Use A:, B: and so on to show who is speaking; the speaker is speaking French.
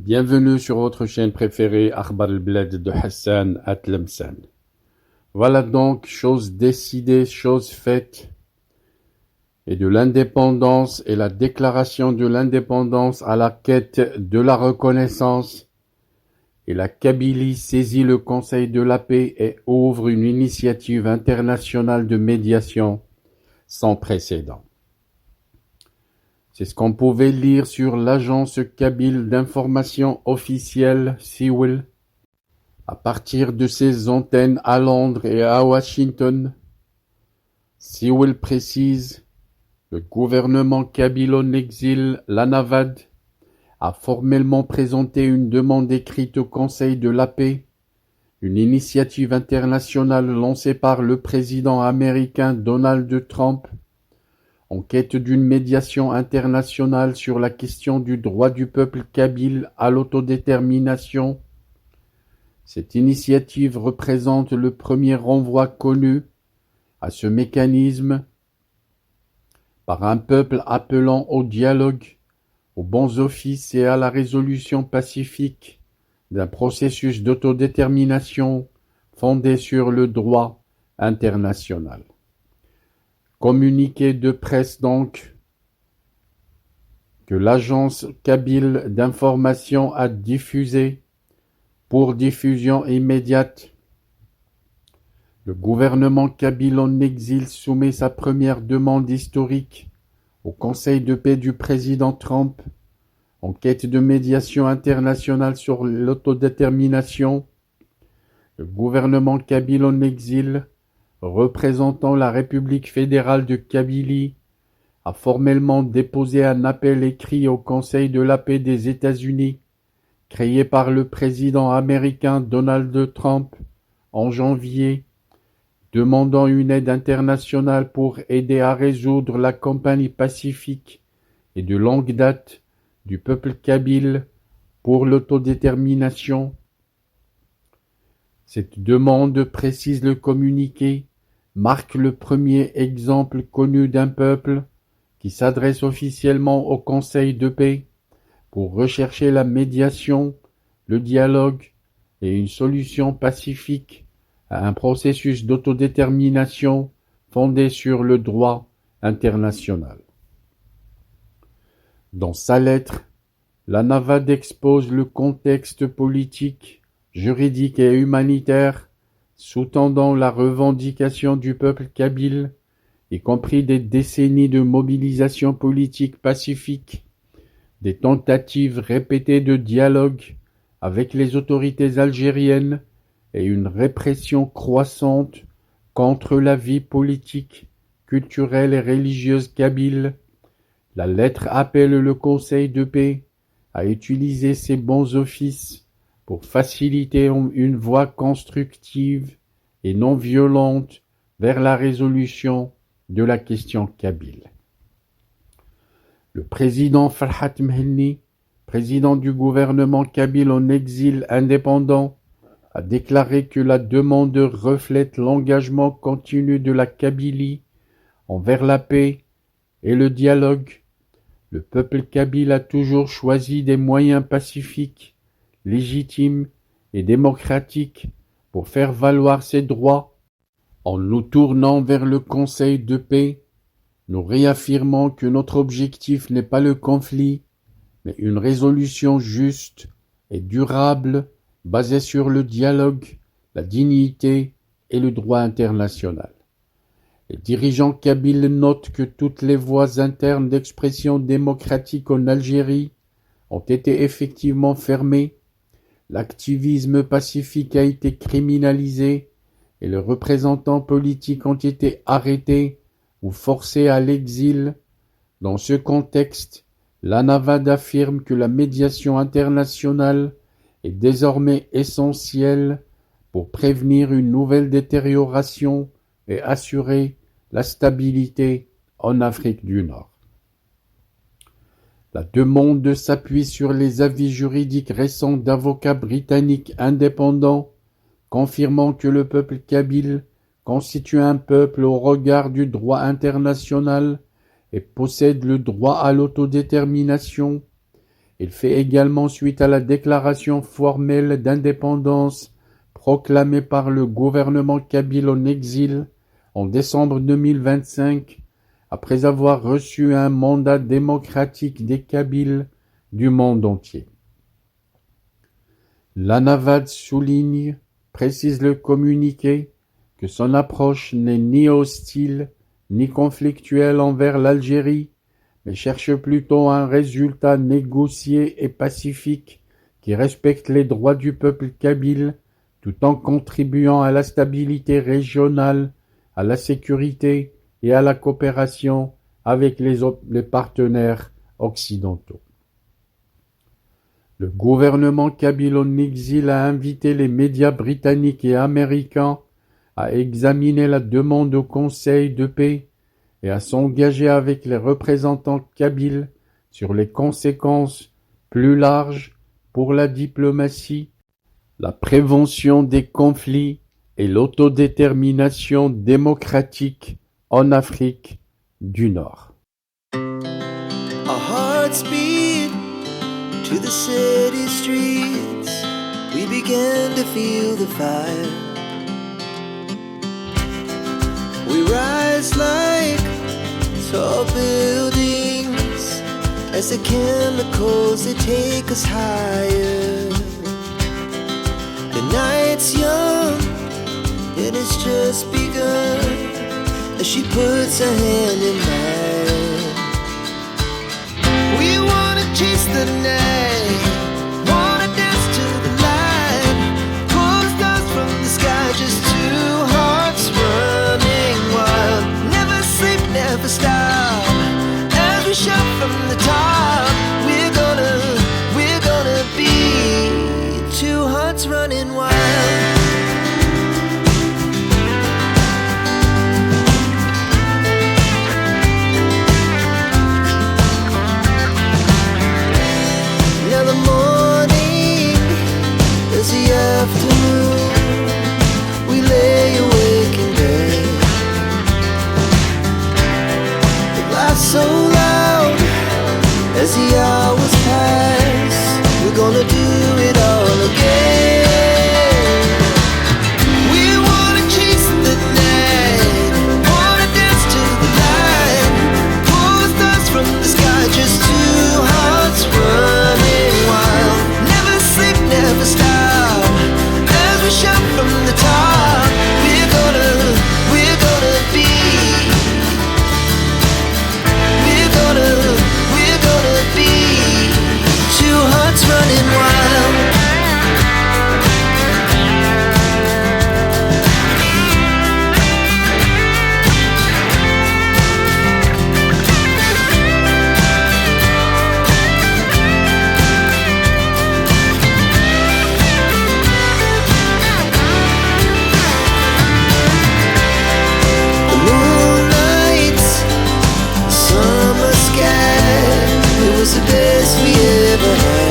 A: Bienvenue sur votre chaîne préférée Akhbar al-Bled de Hassan Atlemsan. Voilà donc, chose décidée, chose faite, et de l'indépendance et la déclaration de l'indépendance à la quête de la reconnaissance, et la Kabylie saisit le Conseil de la paix et ouvre une initiative internationale de médiation sans précédent. C'est ce qu'on pouvait lire sur l'agence kabyle d'information officielle SIWIL à partir de ses antennes à Londres et à Washington. SIWIL précise: le gouvernement kabyle en exil, l'ANAVAD, a formellement présenté une demande écrite au Conseil de la paix, une initiative internationale lancée par le président américain Donald Trump, en quête d'une médiation internationale sur la question du droit du peuple kabyle à l'autodétermination. Cette initiative représente le premier renvoi connu à ce mécanisme par un peuple appelant au dialogue, aux bons offices et à la résolution pacifique d'un processus d'autodétermination fondé sur le droit international. Communiqué de presse donc, que l'agence kabyle d'information a diffusé pour diffusion immédiate. Le gouvernement kabyle en exil soumet sa première demande historique au Conseil de paix du président Trump en quête de médiation internationale sur l'autodétermination. Le gouvernement kabyle en exil, représentant la République fédérale de Kabylie, a formellement déposé un appel écrit au Conseil de la paix des États-Unis, créé par le président américain Donald Trump en janvier, demandant une aide internationale pour aider à résoudre la campagne pacifique et de longue date du peuple kabyle pour l'autodétermination. Cette demande, précise le communiqué, marque le premier exemple connu d'un peuple qui s'adresse officiellement au Conseil de paix pour rechercher la médiation, le dialogue et une solution pacifique à un processus d'autodétermination fondé sur le droit international. Dans sa lettre, l'ANAVAD expose le contexte politique, juridique et humanitaire sous-tendant la revendication du peuple kabyle, y compris des décennies de mobilisation politique pacifique, des tentatives répétées de dialogue avec les autorités algériennes et une répression croissante contre la vie politique, culturelle et religieuse kabyle. La lettre appelle le Conseil de paix à utiliser ses bons offices pour faciliter une voie constructive et non violente vers la résolution de la question kabyle. Le président Farhat Mhenni, président du gouvernement kabyle en exil indépendant, a déclaré que la demande reflète l'engagement continu de la Kabylie envers la paix et le dialogue. Le peuple kabyle a toujours choisi des moyens pacifiques, légitimes et démocratiques pour faire valoir ses droits. En nous tournant vers le Conseil de paix, nous réaffirmons que notre objectif n'est pas le conflit, mais une résolution juste et durable basée sur le dialogue, la dignité et le droit international. Les dirigeants kabyles notent que toutes les voies internes d'expression démocratique en Algérie ont été effectivement fermées, l'activisme pacifique a été criminalisé et les représentants politiques ont été arrêtés ou forcés à l'exil. Dans ce contexte, l'ANAVAD affirme que la médiation internationale est désormais essentielle pour prévenir une nouvelle détérioration et assurer la stabilité en Afrique du Nord. La demande s'appuie sur les avis juridiques récents d'avocats britanniques indépendants confirmant que le peuple kabyle constitue un peuple au regard du droit international et possède le droit à l'autodétermination, Il fait également suite à la déclaration formelle d'indépendance proclamée par le gouvernement kabyle en exil en décembre 2025, après avoir reçu un mandat démocratique des Kabyles du monde entier. L'Anavad souligne, précise le communiqué, que son approche n'est ni hostile ni conflictuelle envers l'Algérie, mais cherche plutôt un résultat négocié et pacifique qui respecte les droits du peuple kabyle tout en contribuant à la stabilité régionale, à la sécurité et à la coopération avec les partenaires occidentaux. Le gouvernement kabyle en exil a invité les médias britanniques et américains à examiner la demande au Conseil de paix et à s'engager avec les représentants kabyles sur les conséquences plus larges pour la diplomatie, la prévention des conflits et l'autodétermination démocratique en Afrique du Nord.
B: Our hearts beat to the city streets. We began to feel the fire. We rise like tall buildings as the chemicals they take us higher. The night's young and it's just begun as she puts her hand in mine. We wanna chase the night, wanna dance to the light, pull stars from the sky, just two hearts running wild. Never sleep, never stop, as we shout from the top. We're gonna be two hearts running wild. Afternoon, we lay awake in bed. It laughs so loud as the hours pass. We're gonna do it all again. We wanna chase the night, wanna dance to the light, pull the stars from the sky, just two hearts running wild. Never sleep, never stop. Shout from the top, we're gonna be, we're gonna be two hearts running wild. The best we ever had.